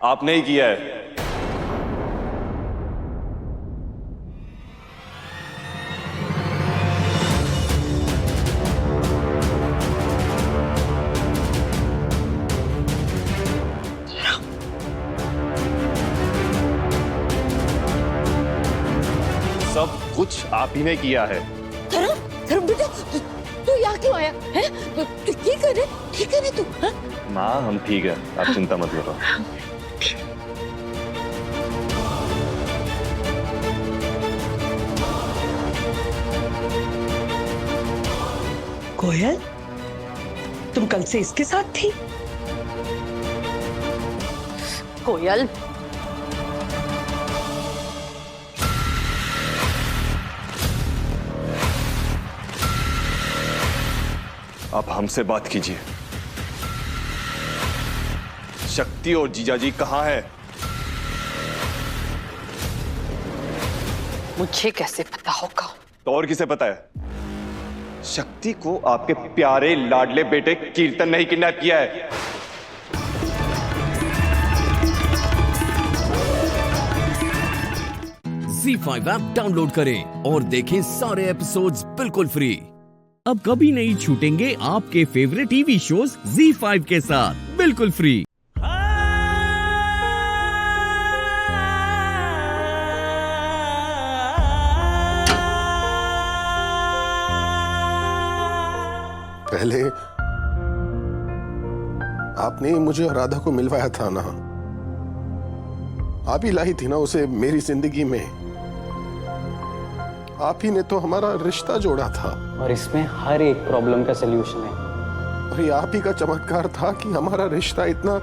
आपने ही किया है। सब कुछ आप ही ने किया है। धर्म बेटा, तू यहाँ क्यों आया है? तू ठीक है ना तू? हाँ? माँ हम ठीक है, आप चिंता मत करो। कोयल, तुम कल से इसके साथ थी? कोयल, आप हमसे बात कीजिए। शक्ति और जीजाजी कहाँ है? मुझे कैसे पता होगा? तो और किसे पता है? शक्ति को आपके प्यारे लाडले बेटे कीर्तन ने ही किडनैप किया है। ZEE5 ऐप डाउनलोड करें और देखें सारे एपिसोड्स बिल्कुल फ्री। अब कभी नहीं छूटेंगे आपके फेवरेट टीवी शोज ZEE5 के साथ बिल्कुल फ्री। पहले आपने मुझे और राधा को मिलवाया था ना, आप ही लाई थी ना उसे मेरी जिंदगी में। आप ही ने तो हमारा रिश्ता जोड़ा था। और इसमें हर एक प्रॉब्लम का सलूशन है। और ये आप ही का चमत्कार था कि हमारा रिश्ता इतना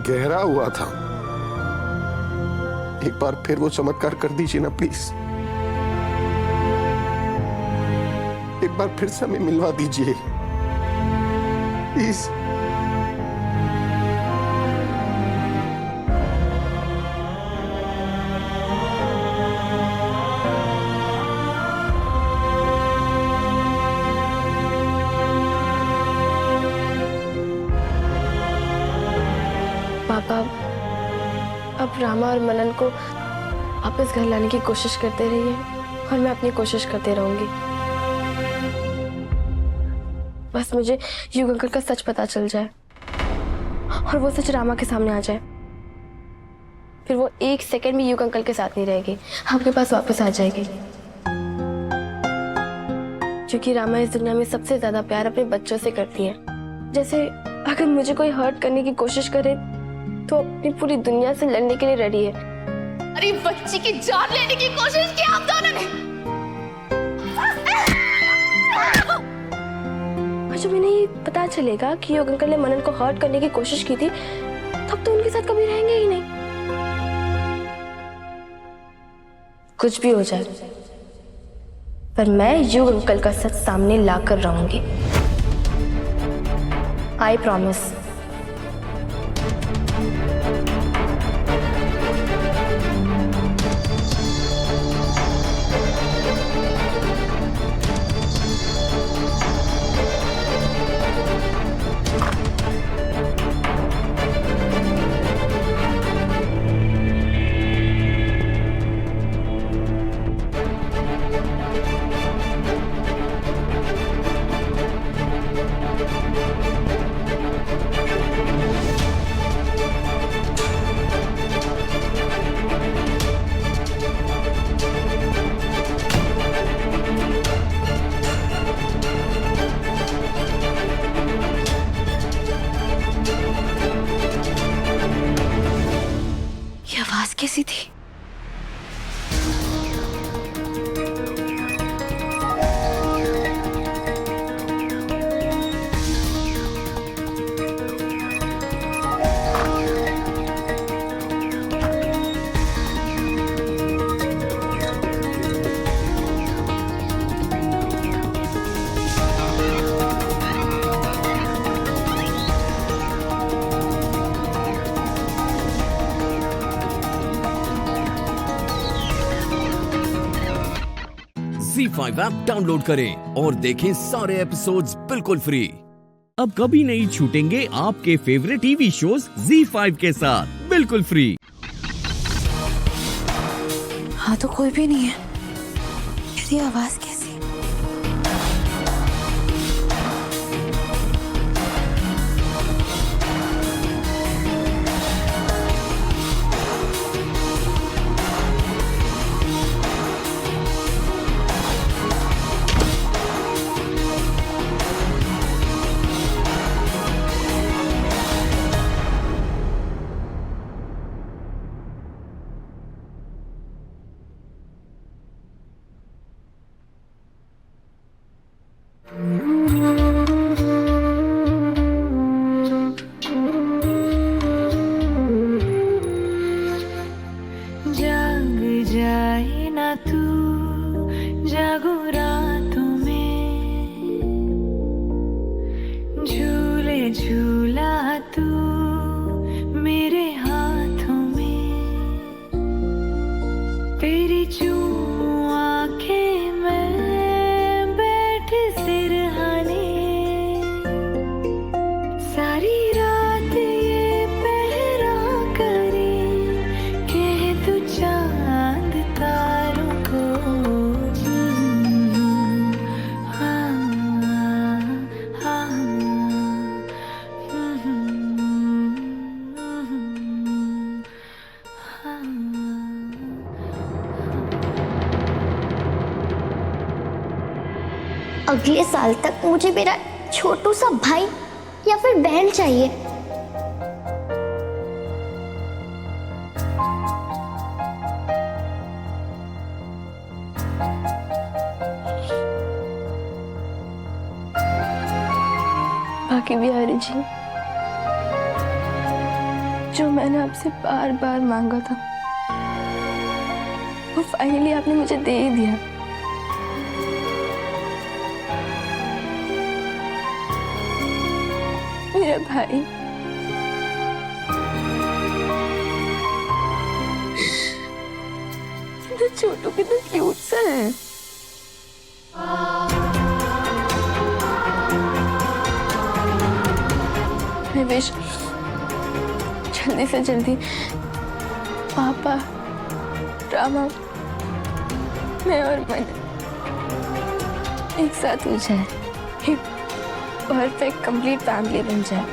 गहरा हुआ था। एक बार फिर वो चमत्कार कर दीजिए ना प्लीज। एक बार फिर से हमें मिलवा दीजिए प्लीज। पापा, अब रामा और मनन को वापस घर लाने की कोशिश करते रहिए और मैं अपनी कोशिश करते रहूंगी। बस मुझे युग अंकल का सच पता चल जाए और वो सच रामा के सामने आ जाए, फिर वो एक सेकंड भी युग अंकल के साथ नहीं रहेगी, आपके पास वापस आ जाएगी। क्योंकि रामा इस दुनिया में सबसे ज्यादा प्यार अपने बच्चों से करती है। जैसे अगर मुझे कोई हर्ट करने की कोशिश करे तो अपनी पूरी दुनिया से लड़ने के लिए रेडी है। अरे बच्ची की जान लेने की कोशिश की आप दोनों ने। और जब इन्हें ये पता चलेगा कि योग अंकल ने मनन को हर्ट करने की कोशिश की थी, तब तो उनके साथ कभी रहेंगे ही नहीं। कुछ भी हो जाए, पर मैं योग अंकल का सच सामने लाकर रहूंगी। I promise. कैसी थी? ZEE5 ऐप डाउनलोड करें और देखें सारे एपिसोड्स बिल्कुल फ्री। अब कभी नहीं छूटेंगे आपके फेवरेट टीवी शोज ZEE5 के साथ बिल्कुल फ्री। हाँ तो कोई भी नहीं है, मेरी आवाज कैसी? जाग जाए ना तू, जागो रातों में, झूले झूला तू मेरे हाथों में, तेरी चूम आंखें में बैठ सिरहाने, सारी रात ये पहरा करे, कह तू चांद तारों को। हाँ, हाँ, अगले साल तक मुझे मेरा छोटू सा भाई या फिर बहन चाहिए। बाकी बिहारी जी, जो मैंने आपसे बार बार मांगा था वो फाइनली आपने मुझे दे ही दिया। मेरा भाई, कितना छोटू, कितना क्यूट सा है। मैं विश जल्दी से जल्दी पापा, रामा, मैं और मन एक साथ हो जाए, एक परफेक्ट कंप्लीट फैमिली बन जाए।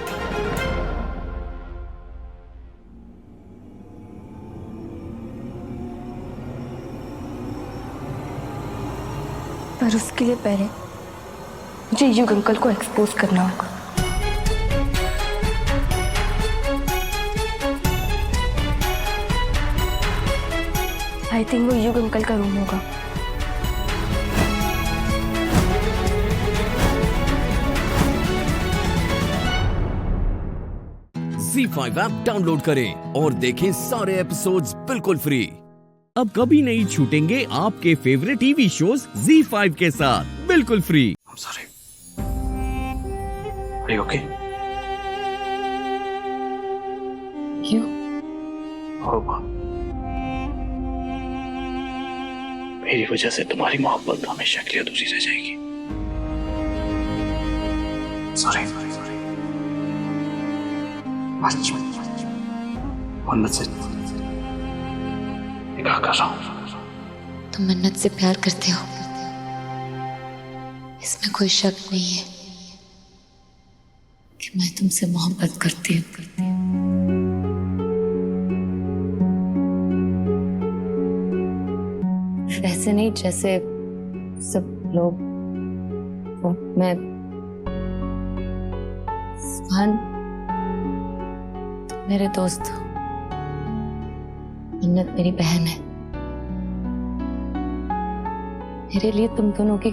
पर उसके लिए पहले मुझे युग अंकल को एक्सपोज करना होगा। आई थिंक वो युग अंकल का रूम होगा। ZEE5 ऐप डाउनलोड करें और देखें सारे एपिसोड्स बिल्कुल फ्री। अब कभी नहीं छूटेंगे आपके फेवरेट टीवी शोज ZEE5 के साथ बिल्कुल free. I'm sorry. Are you okay? You? होगा। मेरी वजह से तुम्हारी मोहब्बत हमेशा के लिए अधूरी रह जाएगी। Sorry. मन्नत से निकाह कर रहा हूं। तुम मन्नत से प्यार करते हो, इसमें कोई शक नहीं है कि मैं तुमसे मोहब्बत करती हूँ। वैसे नहीं जैसे सब लोग, वो मैं सुभान, मेरे दोस्त हो, मन्नत मेरी बहन है। मेरे लिए तुम दोनों की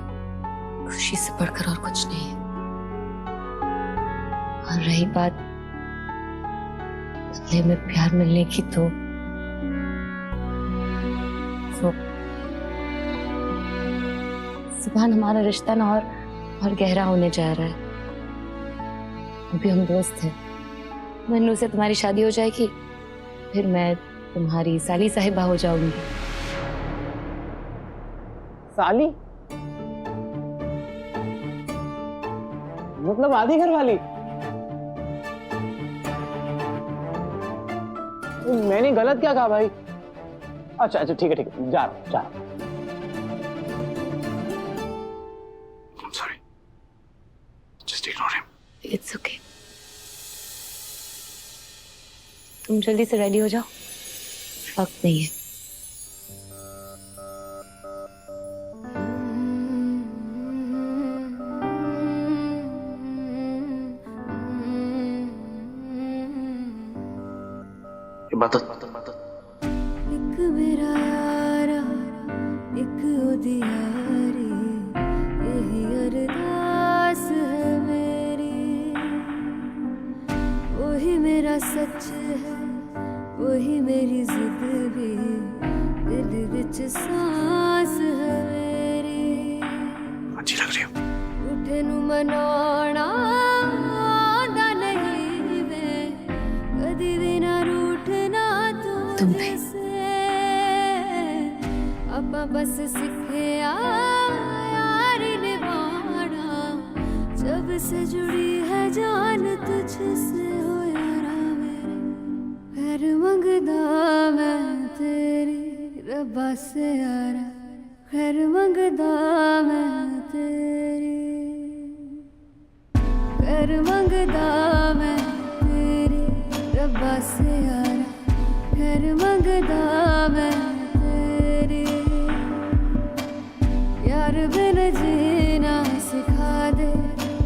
खुशी से बढ़कर और कुछ नहीं है। और रही बात बदले में प्यार मिलने की, तो सुभान हमारा रिश्ता ना और गहरा होने जा रहा है। अभी हम दोस्त हैं। मन्नू से तुम्हारी शादी हो जाएगी, फिर मैं तुम्हारी साली साहिबा हो जाऊंगी। साली मतलब आधी घर वाली? मैंने गलत क्या कहा भाई? अच्छा ठीक है जा रहा हूं। Sorry. Just ignore him. It's okay. तुम जल्दी से रेडी हो जाओ, वक्त नहीं है। एक मेरा यारा एक ओदी यारी, यही अरदास है मेरी। वही मेरा सच है, वही मेरी जिद भी, दिल विच सांस है मेरी। अच्छी लग रही हो। उठे नु मनाना आंदा नहीं वे, कदी भी ना रूठना तुम से। अपा बस सीखे यार निभाना, जब से जुड़ी है जान तुझसे हो यारा मेरे। खैर मंगदा मैं तेरी रब्बा से यारा, खैर मंगदा मैं तेरी, खैर मंगदा मैं तेरी रब्बा से यारा, खैर मंगदा मैं तेरी। यार बिन जीना सिखा दे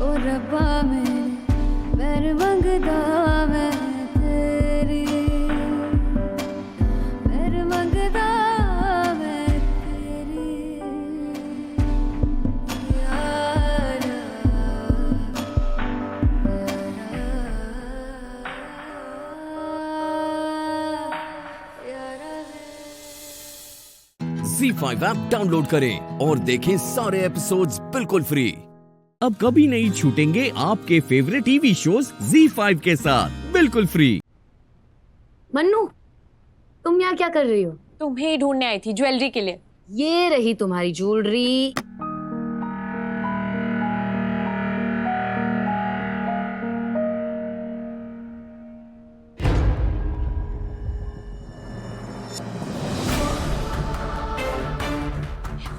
ओ रब्बा मेरे, खैर मंगदा मैं तेरी, खैर मंगदा मैं तेरी। यारा ZEE5 ऐप डाउनलोड करें और देखें सारे एपिसोड्स बिल्कुल फ्री। अब कभी नहीं छूटेंगे आपके फेवरेट टीवी शोज ZEE5 के साथ बिल्कुल फ्री। मन्नू, तुम यहाँ क्या कर रही हो? तुम्हें ही ढूंढने आई थी ज्वेलरी के लिए। ये रही तुम्हारी ज्वेलरी।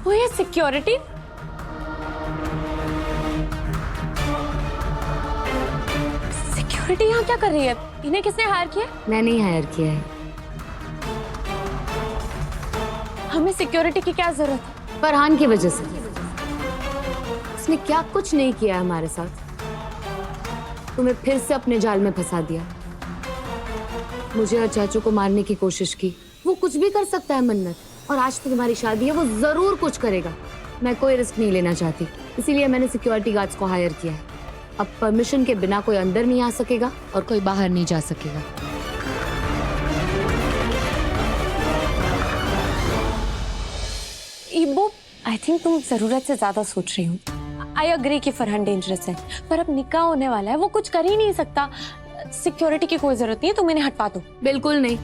वो ये सिक्योरिटी? सिक्योरिटी यहाँ क्या कर रही है? इन्हें किसने हायर किया? मैंने ही हायर किया है। हमें सिक्योरिटी की क्या जरूरत है? फरहान की वजह से। उसने क्या कुछ नहीं किया हमारे साथ, तुम्हें फिर से अपने जाल में फंसा दिया। मुझे और चाचू को मारने की कोशिश की। वो कुछ भी कर सकता है मन्नत, और आज तो तुम्हारी शादी है, वो जरूर कुछ करेगा। मैं कोई रिस्क नहीं लेना चाहती, इसीलिए मैंने सिक्योरिटी गार्ड्स को हायर किया है। अब परमिशन के बिना कोई अंदर नहीं आ सकेगा और कोई बाहर नहीं जा सकेगा। इबो, आई थिंक तुम जरूरत से ज्यादा सोच रही हो। आई अग्री कि फरहान डेंजरस है, पर अब निकाह होने वाला है, वो कुछ कर ही नहीं सकता। सिक्योरिटी की कोई जरूरत नहीं है, तुम इन्हें हटवा दो। बिल्कुल नहीं।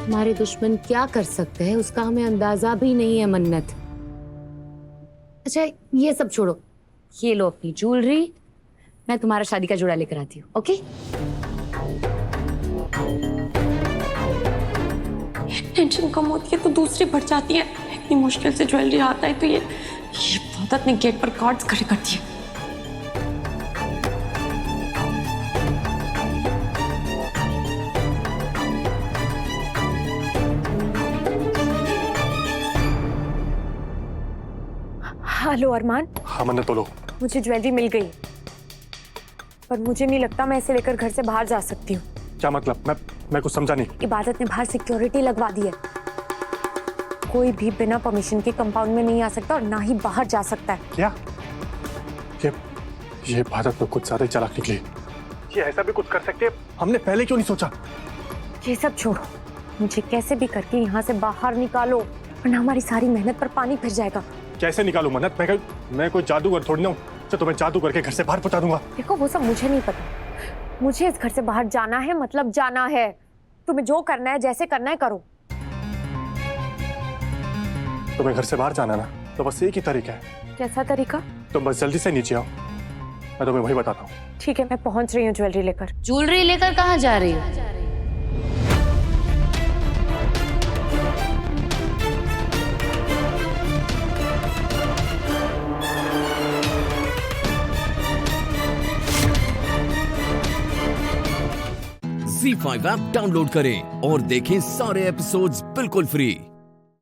हमारे दुश्मन क्या कर सकते हैं उसका हमें अंदाजा भी नहीं है मन्नत। अच्छा ये सब छोड़ो, ये लो अपनी ज्वेलरी, मैं तुम्हारा शादी का जोड़ा लेकर आती हूँ। ओके? टेंशन कम होती है तो दूसरी बढ़ जाती है। इतनी मुश्किल से ज्वेलरी आता है तो ये बहुत ने गेट पर गार्ड्स खड़े कर दिए। हेलो अरमान। हाँ मन्नत बोलो। मुझे ज्वेलरी मिल गई, पर मुझे नहीं लगता मैं इसे लेकर घर से बाहर जा सकती हूँ। क्या मतलब? मैं कुछ समझा नहीं। इबादत ने बाहर सिक्योरिटी लगवा दी है। कोई भी बिना परमिशन के कंपाउंड में नहीं आ सकता और ना ही बाहर जा सकता है। क्या? ये इबादत तो कुछ ज्यादा ही चालाक निकली। ये ऐसा भी कुछ कर सकते हैं, हमने पहले क्यों नहीं सोचा? ये सब छोड़ो, मुझे कैसे भी करके यहाँ से बाहर निकालो, वरना हमारी सारी मेहनत पर पानी फिर जाएगा। कैसे निकालूं मन्नत? मैं कोई जादूगर थोड़ी ना हूँ जो तुम्हें जादू करके घर से बाहर पहुंचा दूंगा। देखो वो सब मुझे नहीं पता, मुझे इस घर से बाहर जाना है, मतलब जाना है। तुम्हें जो करना है, जैसे करना है करो। तुम्हें घर से बाहर जाना ना, तो बस एक ही तरीका है। कैसा तरीका? तुम बस जल्दी से नीचे आओ, मैं तुम्हें वही बताता हूँ। ठीक है, मैं पहुंच रही हूँ ज्वेलरी लेकर। ज्वेलरी लेकर कहाँ जा रही हो? ZEE5 ऐप डाउनलोड करें और देखें सारे एपिसोड्स बिल्कुल फ्री।